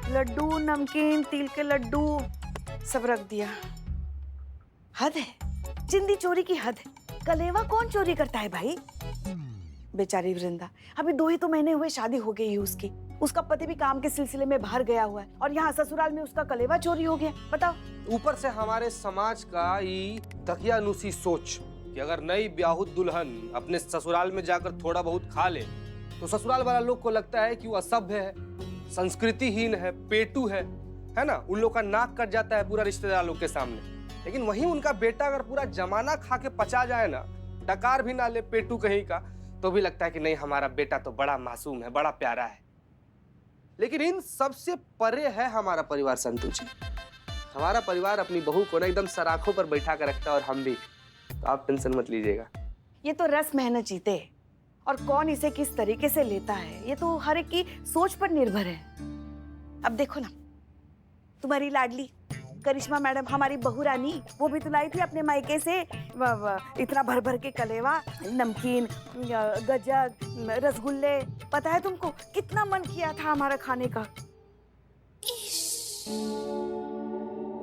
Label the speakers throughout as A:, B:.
A: लड्डू, नमकीन, तिल के लड्डू सब रख दिया। हद है, जिंदी चोरी की हद है। कलेवा कौन चोरी करता है भाई? बेचारी वृंदा, अभी 2 ही तो महीने हुए शादी हो गई है उसकी। उसका पति भी काम के सिलसिले में बाहर गया हुआ है और यहाँ ससुराल में उसका कलेवा चोरी हो गया। बताओ।
B: ऊपर से हमारे समाज का ये दकियानुसी सोच कि अगर नई ब्याहुत दुल्हन अपने ससुराल में जाकर थोड़ा बहुत खा ले तो ससुराल वाला लोग को लगता है कि वो असभ्य है, संस्कृतिहीन है, पेटू है ना। उन लोग का नाक कट जाता है पूरा रिश्तेदार लोग के सामने। लेकिन वहीं उनका बेटा अगर पूरा जमाना खा के पचा जाए ना, डकार भी ना ले पेटू कहीं का, तो भी लगता है कि नहीं हमारा बेटा तो बड़ा मासूम है, बड़ा प्यारा है। लेकिन इन सबसे परे है हमारा परिवार संतु जी। हमारा परिवार अपनी बहू को ना एकदम सराखों पर बैठा कर रखता है और हम भी। तो आप टेंशन मत लीजिएगा।
A: ये तो रस मेहनत जीते है और कौन इसे किस तरीके से लेता है ये तो हर एक की सोच पर निर्भर है। अब देखो ना, तुम्हारी लाडली करिश्मा मैडम, हमारी बहू रानी, वो भी तो लाई थी अपने मायके से इतना भर भर के कलेवा, नमकीन, गजक, रसगुल्ले। पता है तुमको कितना मन किया था हमारा खाने का।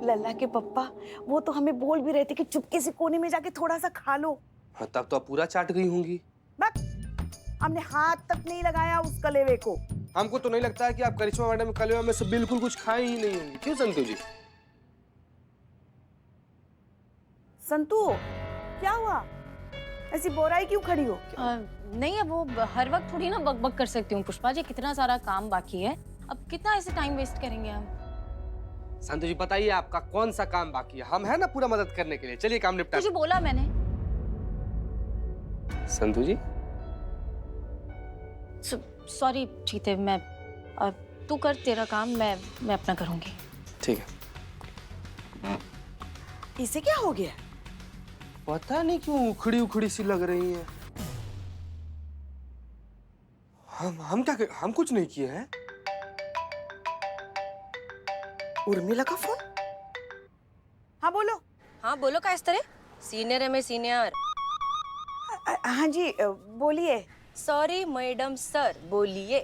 A: लल्ला के पप्पा वो तो हमें बोल भी रहे थे कि चुपके से कोने में जाके थोड़ा सा खा लो।
B: हाँ, तब तो आप पूरा चाट गई होंगी।
A: बस हमने हाथ तक नहीं लगाया उस कलेवे को।
B: हमको तो नहीं लगता है कि आप करिश्मा मैडम के कलेवा में से बिल्कुल कुछ खाए ही नहीं होंगी। क्यों संतु जी?
A: संतु, क्या हुआ? ऐसी बोराई क्यों खड़ी हो?
C: नहीं, अब वो हर वक्त थोड़ी ना बक कर सकती हूँ पुष्पा जी। कितना सारा काम बाकी है, अब कितना ऐसे टाइम वेस्ट करेंगे हम।
B: संतु जी बताइए आपका कौन सा काम बाकी है? हम है ना पूरा मदद करने के लिए। चलिए काम निपटा।
C: तुझे बोला मैंने।
B: संतु जी
C: सॉरी चीते, मैं तू कर तेरा काम, मैं अपना करूंगी।
B: ठीक है।
A: इसे क्या हो गया?
B: पता नहीं क्यों उखड़ी उखड़ी सी लग रही है। हम कुछ नहीं किए हैं।
A: उर्मिला का फोन? हाँ बोलो।
D: हाँ बोलो का इस तरह? सीनियर है मैं सीनियर।
A: हाँ जी बोलिए।
D: सॉरी मैडम सर बोलिए।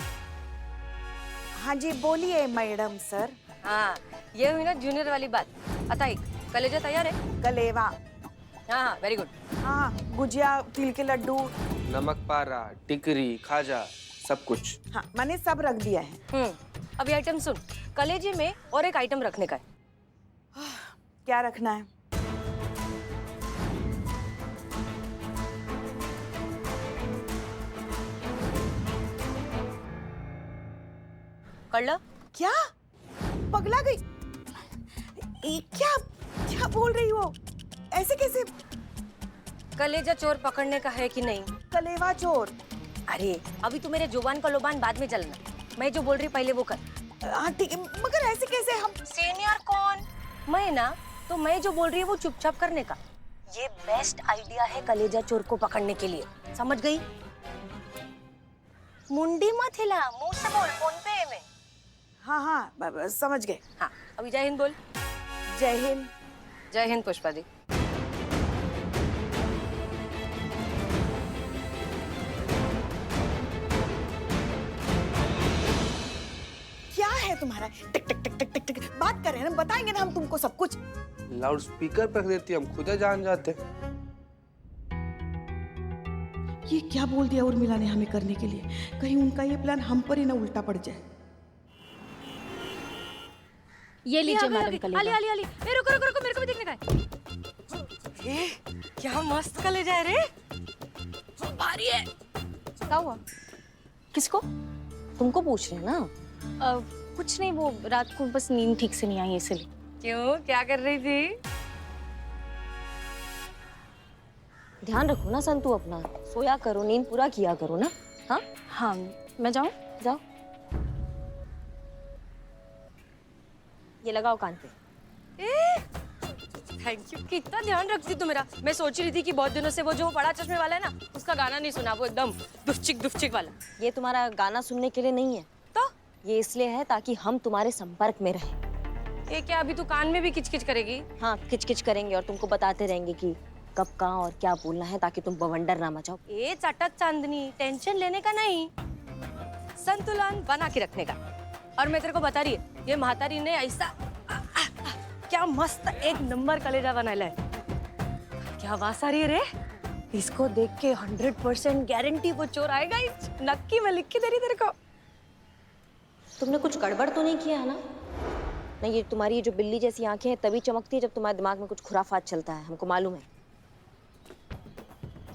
A: हाँ जी बोलिए मैडम सर।
D: हाँ ये हुई ना जूनियर वाली बात। अताई कलेजा तैयार है?
A: कलेवा।
D: हाँ हाँ वेरी गुड।
A: हाँ गुजिया, तिल के लड्डू,
B: नमक पारा, टिकरी, खाजा, सब कुछ।
A: हाँ मैंने सब रख दिया है।
D: अभी आइटम सुन, कलेजे में और एक आइटम रखने का है।
A: क्या रखना है?
D: कर लो।
A: क्या? पगला गई? क्या क्या बोल रही हो? ऐसे कैसे?
D: कलेजा चोर पकड़ने का है कि नहीं?
A: कलेवा चोर?
D: अरे अभी तू मेरे जुबान का लोबान बाद में चलना, मैं जो बोल रही पहले वो कर।
A: हाँ ठीक है, मगर ऐसे कैसे? हम
D: सीनियर कौन? मैं ना, तो मैं जो बोल रही हूँ वो चुपचाप करने का। ये बेस्ट आइडिया है कलेजा चोर को पकड़ने के लिए, समझ गई? मुंडी मत हिला, मुंह से बोल, फोन पे है मैं।
A: हाँ हाँ समझ गए।
D: हाँ अभी जय हिंद बोल।
A: जय हिंद।
D: जय हिंद पुष्पा दी।
A: क्या है तुम्हारा? टिक टिक टिक टिक टिक टिक बात कर रहे हैं ना, बताएंगे ना हम तुमको सब कुछ।
B: लाउड स्पीकर पर देती हम खुद जान जाते।
A: ये क्या बोल दिया उर्मिला ने हमें करने के लिए? कहीं उनका ये प्लान हम पर ही ना उल्टा पड़ जाए।
C: ये लीजिए मैडम कलेजा।
D: आली आली आली, ए रुको रुको रुको, मेरे को भी देखने का है। ए क्या मस्त कलेजा है रे, भारी है।
C: क्या हुआ?
D: किसको? तुमको पूछ रहे हैं ना?
C: कुछ नहीं, वो रात को बस नींद ठीक से नहीं आई इसलिए।
D: क्यों, क्या कर रही थी? ध्यान रखो ना संतु अपना, सोया करो, नींद पूरा किया करो ना। हाँ
C: हाँ मैं जाऊँ?
D: जाओ। ये लगाओ कान पे। थैंक यू, कितना ध्यान रखती तू मेरा। मैं सोच रही थी कि बहुत दिनों से वो जो बड़ा चश्मे वाला है ना, उसका गाना नहीं सुना, वो एकदम दुफचिक वाला। ये तुम्हारा गाना सुनने के लिए नहीं है, तो ये इसलिए है ताकि हम तुम्हारे संपर्क में रहें। ये क्या अभी तू कान में भी किचकिच करेगी? हाँ किचकिच करेंगे और तुमको बताते रहेंगे कि कब कहाँ और क्या बोलना है, ताकि तुम बवंडर ना मचाओ। ए चटक चांदनी, टेंशन लेने का नहीं, संतुलन बना के रखने का। और मैं तेरे को बता रही है, ये महातारी ने ऐसा क्या मस्त एक नंबर कलेजा बनाया है। क्या आवाज आ रही है रे? इसको देख के 100% गारंटी वो चोर आएगा ही। नक्की मैं लिख के दे रही तेरे को।
E: तुमने कुछ गड़बड़ तो नहीं किया है ना? नहीं, ये तुम्हारी ये जो बिल्ली जैसी आंखें हैं तभी चमकती है जब तुम्हारे दिमाग में कुछ खुराफात चलता है, हमको मालूम है।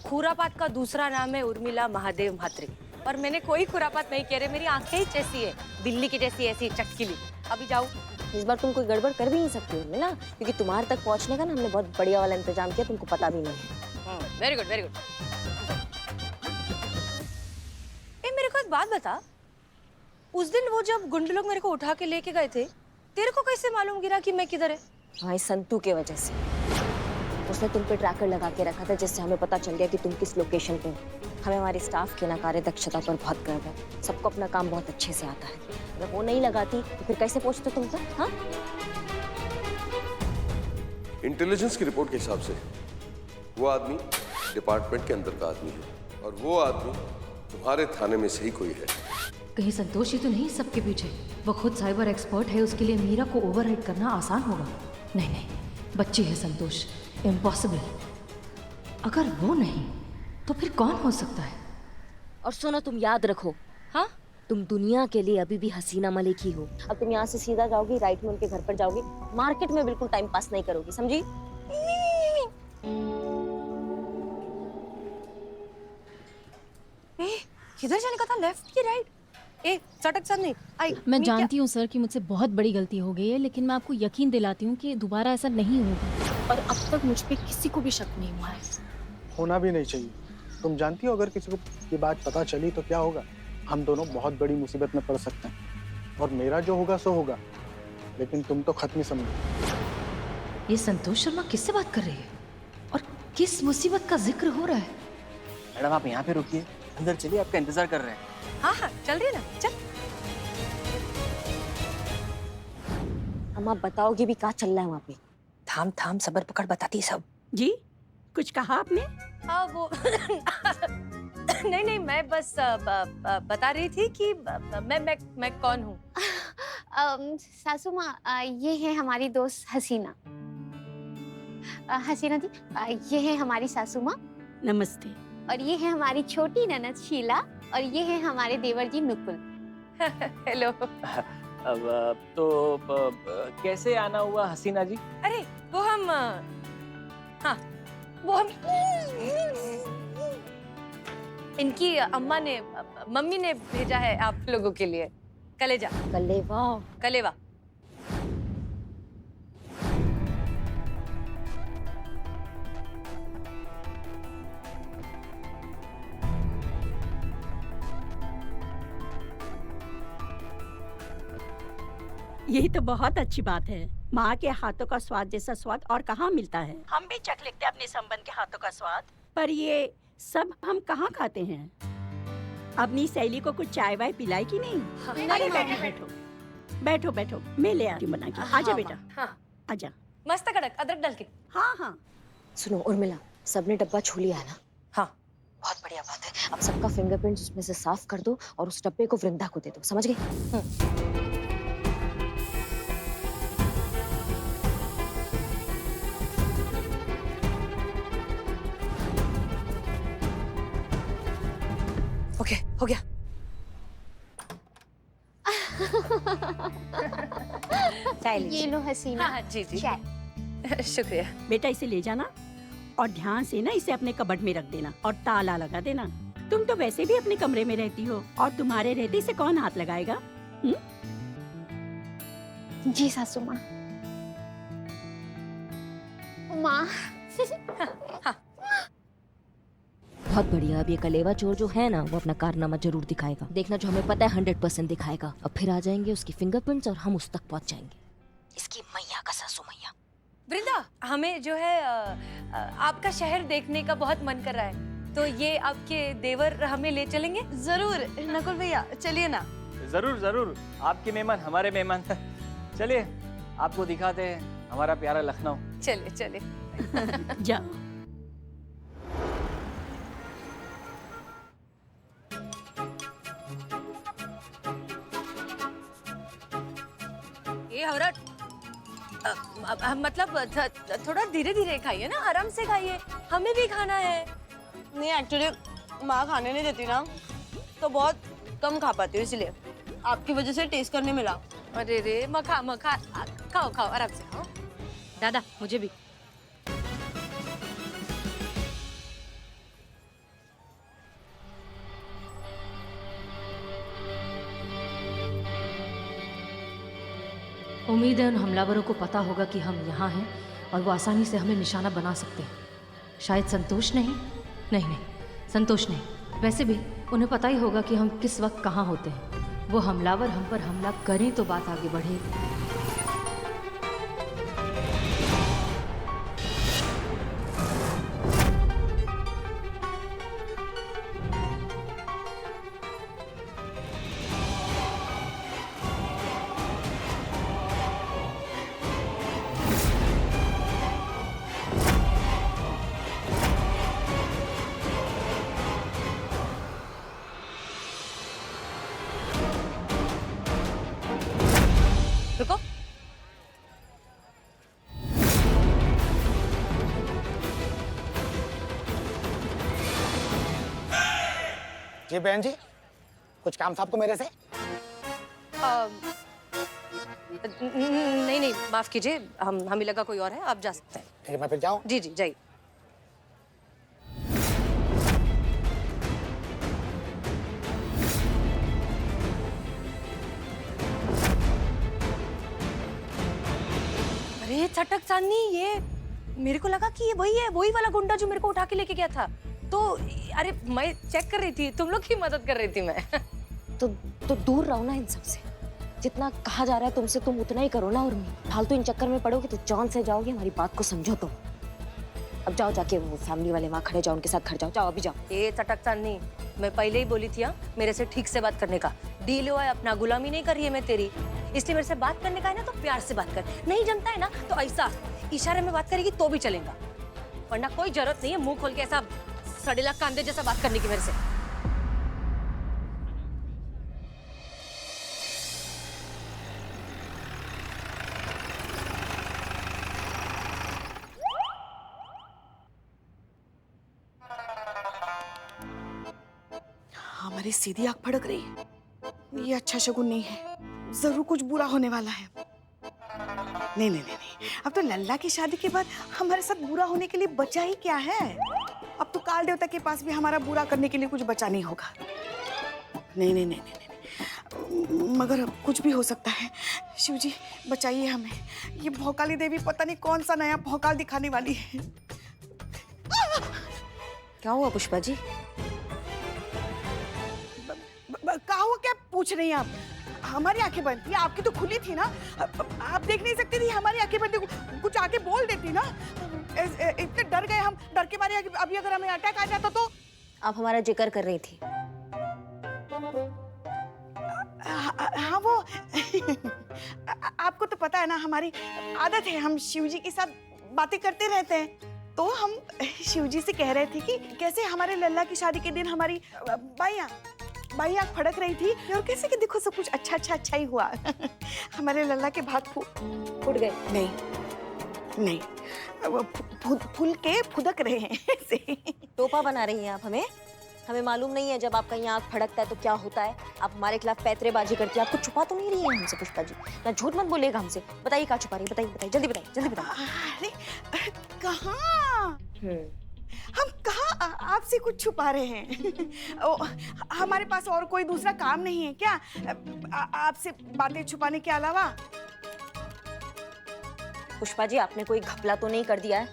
D: खुरापात का दूसरा नाम है उर्मिला महादेव म्हात्रे। और मैंने कोई खुरापात नहीं किया रे, मेरी आंखें ही जैसी है, बिल्ली की जैसी ऐसी चटकीली। अभी जाओ।
E: इस बार तुम कोई गड़बड़ कर भी नहीं सकती हो ना, क्योंकि तुम्हारे तक पहुंचने का ना हमने बहुत बढ़िया वाला इंतजाम किया, तुमको पता भी नहीं है।
D: Very good very good. ए मेरे को एक बात बता, उस दिन वो जब गुंडे लोग मेरे को उठा के लेके गए थे, तेरे को कैसे मालूम गिरा कि मैं किधर है?
E: हाँ, संतू के वजह से। उसने तुम पे ट्रैकर लगा के रखा था, जिससे हमें पता चल गया कि तुम किस लोकेशन पे हो। हमें हमारे स्टाफ की ना कार्य दक्षता पर बहुत गर्व है। सबको अपना काम बहुत अच्छे से आता है। अगर वो नहीं लगाती तो फिर कैसे पहुंचते तुम तक? हाँ,
F: इंटेलिजेंस की रिपोर्ट के हिसाब से वो आदमी डिपार्टमेंट के अंदर का आदमी है और वो आदमी तुम्हारे थाने में से ही कोई है।
G: कहीं संतोष ही तो नहीं सबके पीछे? वो खुद साइबर एक्सपर्ट है, उसके लिए मीरा को ओवरराइड करना आसान होगा। नहीं नहीं, बच्ची है संतोष, इम्पॉसिबल। अगर वो नहीं तो फिर कौन हो सकता है?
E: और सुनो, तुम याद रखो,
D: हाँ,
E: तुम दुनिया के लिए अभी भी हसीना मलिक ही हो। अब तुम यहाँ से सीधा जाओगी, राइट में उनके घर पर जाओगी, मार्केट में बिल्कुल टाइम पास नहीं करोगी, समझी?
D: किधर जाने का था, लेफ्ट की राइट? ए सटक सा नहीं आई।
C: मैं जानती हूँ सर कि मुझसे बहुत बड़ी गलती हो गई है, लेकिन मैं आपको यकीन दिलाती हूँ कि दोबारा ऐसा नहीं होगा। और अब तक मुझ पे किसी को भी शक नहीं हुआ है।
H: होना भी नहीं चाहिए। तुम जानती हो अगर किसी को ये बात पता चली तो क्या होगा? हम दोनों बहुत बड़ी मुसीबत में पड़ सकते हैं। और मेरा जो होगा सो होगा, लेकिन तुम तो खत्म ही समझो।
G: ये संतोष शर्मा किससे बात कर रही है और किस मुसीबत का जिक्र हो रहा है?
I: मैडम आप यहाँ पे रुकिए, अंदर चलिए, आपका इंतजार कर रहे हैं।
D: हाँ हाँ चल रही है ना, चल।
E: अम्मा बताओगी भी क्या चल रहा है वहाँ पे?
D: थाम थाम सबर पकड़ बताती सब।
J: जी कुछ कहा आपने?
D: हाँ वो नहीं नहीं, मैं बस बता रही थी कि मैं कौन हूँ।
K: सासू माँ, ये है हमारी दोस्त हसीना। हसीना जी, ये है हमारी सासू माँ।
J: नमस्ते।
K: और ये है हमारी छोटी ननद शीला। और ये है हमारे देवर जी नुकुल।
D: हेलो।
I: अब तो कैसे आना हुआ हसीना जी?
D: अरे वो हम हाँ वो हम इनकी अम्मा ने, मम्मी ने भेजा है आप लोगों के लिए कलेजा।
E: कलेवा?
D: कलेवा।
J: यही तो बहुत अच्छी बात है। माँ के हाथों का स्वाद जैसा स्वाद और कहाँ मिलता है। हम भी चख लेते हैं अपने संबंध के हाथों का स्वाद, पर ये सब हम कहाँ खाते हैं। अपनी सहेली को कुछ चाय वाय पिलाई कि नहीं? अरे बैठो बैठो बैठो बैठो, मैं ले आती हूँ बना के। आजा बेटा।
D: हाँ
J: आजा।
D: मस्त कड़क अदरक डाल के।
J: हाँ हाँ।
E: सुनो उर्मिला, सबने डब्बा छू लिया है ना?
D: हाँ
E: बहुत बढ़िया बात है। अब सबका फिंगरप्रिंट्स उसमें से साफ कर दो और उस डब्बे को वृंदा को दे दो, समझ गई?
D: ओके हो गया।
K: ये लो हसीना।
D: हाँ जी जी
K: चाय।
D: शुक्रिया।
J: बेटा इसे ले जाना और ध्यान से ना इसे अपने कबर्ड में रख देना और ताला लगा देना। तुम तो वैसे भी अपने कमरे में रहती हो और तुम्हारे रहते इसे कौन हाथ लगाएगा?
K: जी सासू माँ। माँ।
E: बहुत बढ़िया। अब ये कलेवा चोर जो है ना, वो अपना कारनामा जरूर दिखाएगा। देखना, जो हमें पता है 100% दिखाएगा। अब फिर आ जाएंगे उसकी फिंगरप्रिंट्स और हम उस तक पहुंच जाएंगे। इसकी मैया का सासू मैया।
D: वृंदा, हमें जो है आपका शहर देखने का बहुत मन कर रहा है, तो ये आपके देवर हमें ले चलेंगे?
A: जरूर नकुल भैया, चलिए ना।
I: जरूर जरूर, आपके मेहमान हमारे मेहमान। चलिए आपको दिखाते हैं हमारा प्यारा लखनऊ।
D: चलिए चलिए।
J: जाओ।
D: ये हवरट मतलब थोड़ा धीरे धीरे खाइए ना, आराम से खाइए, हमें भी खाना है।
E: नहीं एक्चुअली माँ खाने नहीं देती ना, तो बहुत कम खा पाती हूँ, इसलिए आपकी वजह से टेस्ट करने मिला।
D: अरे रे मखा मखा, खाओ खाओ आराम से खाओ। दादा मुझे भी।
G: उम्मीद है उन हमलावरों को पता होगा कि हम यहाँ हैं और वो आसानी से हमें निशाना बना सकते हैं। शायद संतोष नहीं, संतोष नहीं, वैसे भी उन्हें पता ही होगा कि हम किस वक्त कहाँ होते हैं। वो हमलावर हम पर हमला करें तो बात आगे बढ़ेगी।
D: रुको।
L: जी बहन जी, कुछ काम था आपको मेरे से?
D: नहीं माफ कीजिए, हमें लगा कोई और है, आप जा सकते हैं।
L: ठीक है, मैं फिर जाऊं?
D: जी जी जाइए। अरे चटक चांदनी, ये मेरे को लगा कि ये वही वाला गुंडा जो मेरे को उठा के लेके गया था। तो अरे मैं चेक कर रही थी, तुम लोग की मदद कर रही थी मैं।
E: तो दूर रहो ना इन सबसे। जितना कहा जा रहा है तुमसे, तुम उतना ही करो ना। और फालतू इन चक्कर में पड़ोगे तो जान से जाओगे। हमारी बात को समझो तुम। अब जाओ, जाके वो फैमिली वाले वहाँ खड़े जाओ, उनके साथ घर जाओ। जाओ अभी जाओ।
D: ये चटक चांदनी, मैं पहले ही बोली थी मेरे से ठीक से बात करने का। डील हुआ है अपना, गुलामी नहीं कर रही है मैं तेरी। इसलिए मेरे से बात करने का है ना तो प्यार से बात कर। नहीं जमता है ना तो ऐसा इशारे में बात करेगी तो भी चलेगा, वरना कोई जरूरत नहीं है मुंह खोल के ऐसा सड़ेला कांदे जैसा बात करने की मेरे से।
A: हमारी सीधी आंख फड़क रही है, ये अच्छा शगुन नहीं है। जरूर कुछ बुरा होने वाला है। नहीं, अब तो लल्ला की शादी के बाद हमारे साथ बुरा होने के लिए बचा ही क्या है। अब तो काल देवता के पास भी हमारा बुरा करने के लिए कुछ बचा नहीं होगा। नहीं, मगर अब कुछ भी हो सकता है। शिव जी बचाइए हमें। ये भौकाली देवी पता नहीं कौन सा नया भौकाल दिखाने वाली है।
E: क्या हुआ पुष्पा जी?
A: कहा हुआ क्या पूछ रही हैं आप? हमारी आंखें बंद थी, आपकी तो खुली थी ना। आप देख नहीं सकती थी हमारी आंखें बंद थी, कुछ आके बोल देती ना। इतने डर गए हम, डर के मारे अभी अगर हमें अटैक आ जाता तो।
E: आप हमारा जिक्र कर रही थी।
A: हाँ वो आपको तो पता है ना, हमारी आदत है, हम शिव जी के साथ बातें करते रहते हैं। तो हम शिव जी से कह रहे थे कि कैसे हमारे लल्ला की शादी के दिन हमारी बाई आँख फड़क रही थी और कैसे कि देखो सब कुछ अच्छा ही हुआ। हमारे लल्ला के भाग फूट गए। नहीं, वो फूल के फुदक रहे हैं ऐसे।
E: टोपा बना रही हैं आप हमें? हमें मालूम नहीं है जब आपका यहाँ आँख फड़कता है तो क्या होता है। आप हमारे खिलाफ पैतरेबाजी करती है। आपको छुपा तो नहीं रही है हमसे पुष्पा जी? ना झूठ मत बोलिएगा हमसे। बताइए क्या छुपा रही है, बताइए जल्दी बताइए।
A: अरे कहाँ हम कहाँ आपसे कुछ छुपा रहे हैं। हमारे पास और कोई दूसरा काम नहीं है क्या आपसे बातें छुपाने के अलावा?
E: पुष्पा जी आपने कोई घपला तो नहीं कर दिया है?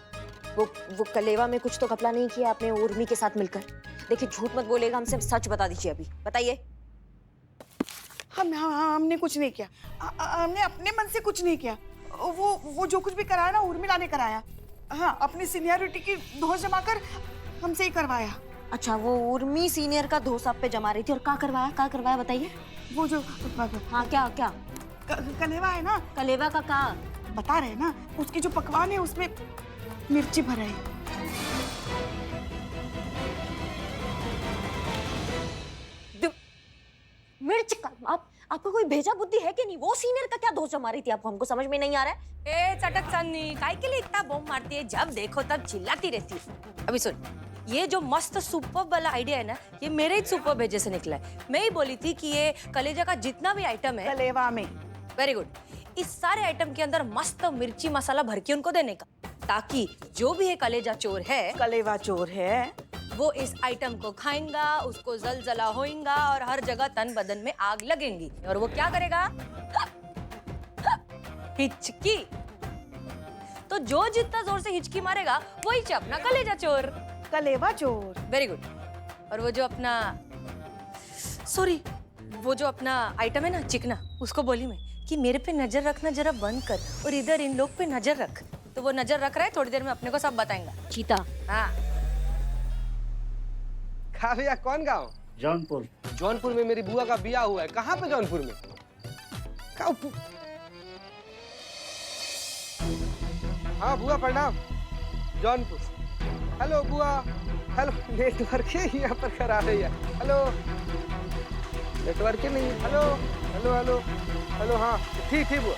E: वो कलेवा में कुछ तो घपला नहीं किया आपने उर्मी के साथ मिलकर? देखिए झूठ मत बोलेगा हमसे, सच बता दीजिए अभी, बताइए।
A: हमने कुछ नहीं किया। हमने अपने मन से कुछ नहीं किया। वो जो कुछ भी कराया ना उर्मिला ने कराया। हाँ, अपनी सीनियरिटी की धौंस जमाकर हमसे ही करवाया।
E: अच्छा, वो उर्मी सीनियर का धौंस आप पे जमा रही थी और क्या करवाया बताइए।
A: वो जो
E: हाँ क्या
A: कलेवा है ना,
E: कलेवा का क्या
A: बता रहे ना, उसकी जो पकवान है उसमें मिर्ची भरा है।
E: मिर्च का आपका कोई भेजा बुद्धि है कि नहीं? वो सीनियर का क्या दोष मारी थी आपको? हमको समझ में नहीं आ रहा है।
D: ए चटक चन्नी, काय के लिए इतना बॉम्ब मारती है? जब देखो तब चिल्लाती रहती है। अभी सुन, ये जो मस्त सुपर वाला आइडिया है ना, ये मेरे ही सुपर भेजे से निकला है। मैं ही बोली थी कि ये कलेजा का जितना भी आइटम है,
A: कलेवा में,
D: वेरी गुड, इस सारे आइटम के अंदर मस्त मिर्ची मसाला भर के उनको देने का, ताकि जो भी ये कलेजा चोर है,
A: कलेवा चोर है,
D: वो इस आइटम को खाएगा, उसको जलजला होएगा और हर जगह तन बदन में आग लगेंगी। और वो क्या करेगा? हिचकी। तो जो जितना जोर से हिचकी मारेगा वही अपना कलेजा चोर,
A: कलेवा चोर।
D: Very good. और वो जो अपना वो जो अपना आइटम है ना, चिकना, उसको बोली मैं कि मेरे पे नजर रखना जरा बंद कर और इधर इन लोग पे नजर रख। तो वो नजर रख रहा है, थोड़ी देर में अपने को सब बताएंगा।
C: चीता।
D: हाँ।
B: कहा भैया, कौन गाँव?
L: जौनपुर।
B: जौनपुर में मेरी बुआ का बियाह हुआ है। कहाँ पे जौनपुर में? हाँ बुआ प्रणाम। जौनपुर। हेलो बुआ। हेलो, नेटवर्क ही यहाँ पर खराब है। हेलो, नेटवर्क ही नहीं। Hello hello hello hello. हाँ ठीक ठीक बुआ।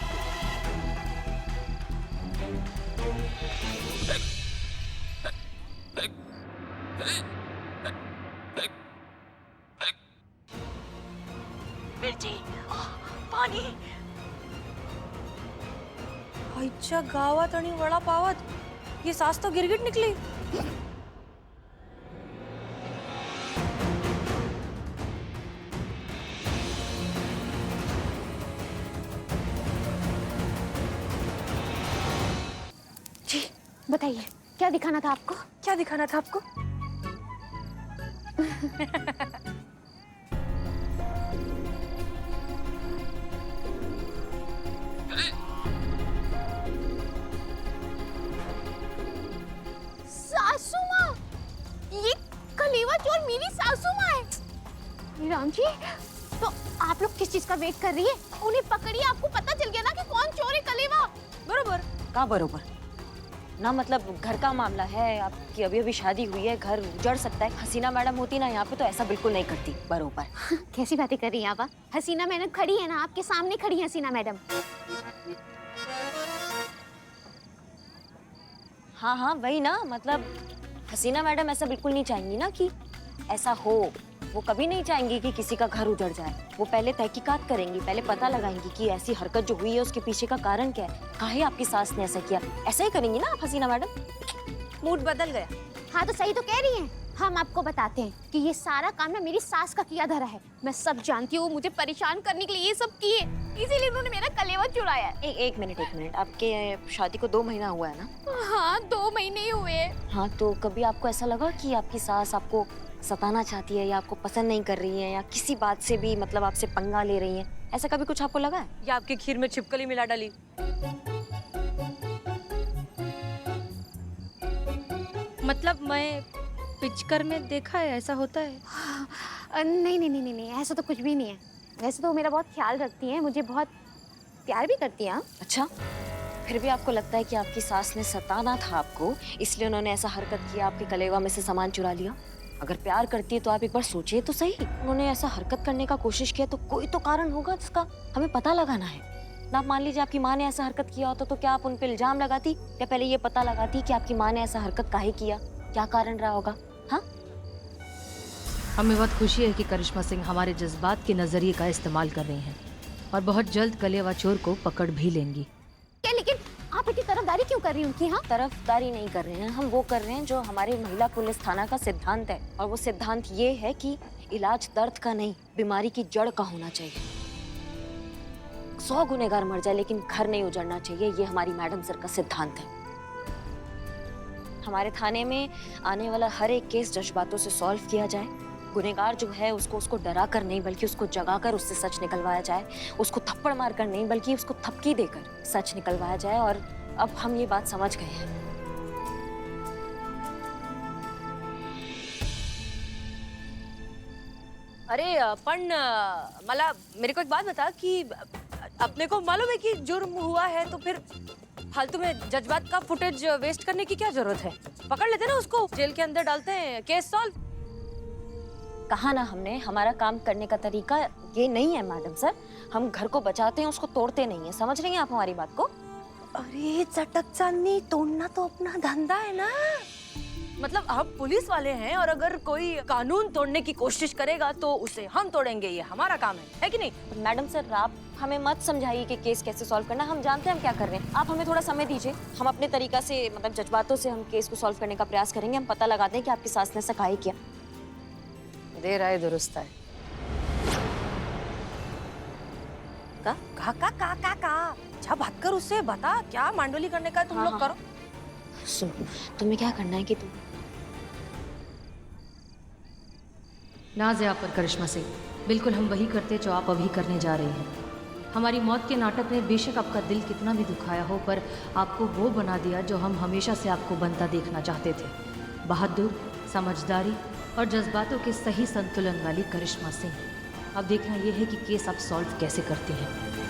J: मिर्ची, पानी।
D: आईच्या गावात आणि वडापावात ये सास तो गिरगिट निकली।
K: जी बताइए, क्या दिखाना था आपको?
D: क्या दिखाना था आपको?
K: सासू माँ, ये कलेवा चोर मेरी सासू माँ है। राम जी, तो आप लोग किस चीज का वेट कर रही है? उन्हें पकड़िए, आपको पता चल गया ना कि कौन चोर है। कलेवा
D: बरोबर।
E: का बरोबर ना, मतलब घर का मामला है, आपकी अभी अभी शादी हुई है, घर उजड़ सकता है। हसीना मैडम होती ना यहाँ पे तो ऐसा बिल्कुल नहीं करती। बरोबर।
K: कैसी बातें कर रही हैं आप? हसीना मैडम खड़ी है ना, आपके सामने खड़ी है हसीना मैडम।
E: हाँ हाँ वही ना, मतलब हसीना मैडम ऐसा बिल्कुल नहीं चाहेंगी ना कि ऐसा हो। वो कभी नहीं चाहेंगी कि किसी का घर उजड़ जाए। वो पहले तहकीकात करेंगी, पहले पता लगाएंगी कि ऐसी हरकत जो हुई है उसके पीछे का कारण क्या है, काहे आपकी सास ने ऐसा किया। ऐसा ही करेंगी ना आप हसीना मैडम?
D: मूड बदल गया।
K: हाँ तो सही तो कह रही हैं। हम आपको बताते हैं कि ये सारा काम ना मेरी सास का किया धरा है। मैं सब जानती हूँ, मुझे परेशान करने के लिए ये सब किए, इसीलिए उन्होंने मेरा कलेवा चुराया है।
E: एक मिनट, आपके शादी को 2 महीना हुआ है ना?
K: हाँ 2 महीने ही हुए।
E: हाँ तो कभी आपको ऐसा लगा कि आपकी सास आपको सताना चाहती है या आपको पसंद नहीं कर रही है या किसी बात से भी मतलब आपसे पंगा ले रही है, ऐसा कभी कुछ आपको लगा है?
D: या आपकी खीर में छिपकली मिला डाली? मतलब मैं पिचकर में देखा है, ऐसा होता है?
K: नहीं, ऐसा तो कुछ भी नहीं है। वैसे तो मेरा बहुत ख्याल रखती हैं, मुझे बहुत प्यार भी करती हैं।
E: अच्छा, फिर भी आपको लगता है कि आपकी सास ने सताना था आपको, इसलिए उन्होंने ऐसा हरकत किया, आपके कलेवा में से सामान चुरा लिया? अगर प्यार करती है तो आप एक बार सोचिए तो सही। उन्होंने ऐसा हरकत करने का कोशिश किया तो कोई तो कारण होगा जिसका हमें पता लगाना है ना। मान लीजिए आपकी माँ ने ऐसा हरकत किया होता तो क्या आप उन पे इल्जाम लगाती या पहले ये पता लगाती कि आपकी माँ ने ऐसा हरकत काहे किया, क्या कारण रहा होगा? हाँ,
G: हमें बहुत खुशी है कि करिश्मा सिंह हमारे जज्बात के नजरिए का इस्तेमाल कर रही हैं और बहुत जल्द कलेवा चोर को पकड़ भी लेंगी।
K: क्या, लेकिन आप इतनी तरफदारी क्यों कर रही हैं उनकी? हाँ,
E: तरफदारी नहीं कर रहे हैं हम, वो कर रहे हैं जो हमारे महिला पुलिस थाना का सिद्धांत है। और वो सिद्धांत ये है कि इलाज दर्द का नहीं, बीमारी की जड़ का होना चाहिए। 100 गुनहगार मर जाए लेकिन घर नहीं उजड़ना चाहिए, ये हमारी मैडम सर का सिद्धांत है। हमारे थाने में आने वाला हर एक केस जज्बातों से सॉल्व किया जाए। गुनहगार जो है उसको डरा कर नहीं बल्कि उसको जगा कर उससे सच निकलवाया जाए। उसको थप्पड़ मार कर नहीं बल्कि उसको थपकी देकर सच निकलवाया जाए। और अब हम ये बात समझ गए हैं।
D: अरे पण मला मेरे को एक बात बता कि अपने को मालूम है कि जुर्म हुआ है तो फिर फालतू में जज्बात का फुटेज वेस्ट करने की क्या जरूरत है? पकड़ लेते ना उसको, जेल के अंदर डालते हैं, केस सॉल्व।
E: कहा ना हमने, हमारा काम करने का तरीका ये नहीं है मैडम सर। हम घर को बचाते हैं, उसको तोड़ते नहीं है। समझ रही हैं आप हमारी बात को?
D: अरे चटक चांदनी, तोड़ना तो अपना धंधा है ना। मतलब हम पुलिस वाले हैं और अगर कोई कानून तोड़ने की कोशिश करेगा तो उसे हम तोड़ेंगे, ये हमारा काम है कि नहीं?
E: मैडम सर, आप हमें मत समझाइए कि केस कैसे सॉल्व करना। हम जानते हैं हम क्या कर रहे हैं। आप हमें थोड़ा समय दीजिए, हम अपने तरीका से, मतलब जज्बातों से हम केस को सॉल्व करने का प्रयास करेंगे। हम पता लगाते हैं कि आपकी सास ने ऐसा काहे किया।
D: देर आए दुरुस्त आए। का जा बात कर उससे, बता क्या मांडोली करने का तुम लोग करो।
E: सुनो, तुम्हें क्या करना है कि तुम
G: नाज है आप पर करिश्मा से। बिल्कुल हम वही करते जो आप अभी करने जा रही हैं। हमारी मौत के नाटक ने बेशक आपका दिल कितना भी दुखाया हो, पर आपको वो बना दिया जो हम हमेशा से आपको बनता देखना चाहते थे। बहादुर, समझदारी और जज्बातों के सही संतुलन वाली करिश्मा सिंह। अब देखना ये है कि केस आप सॉल्व कैसे करती हैं।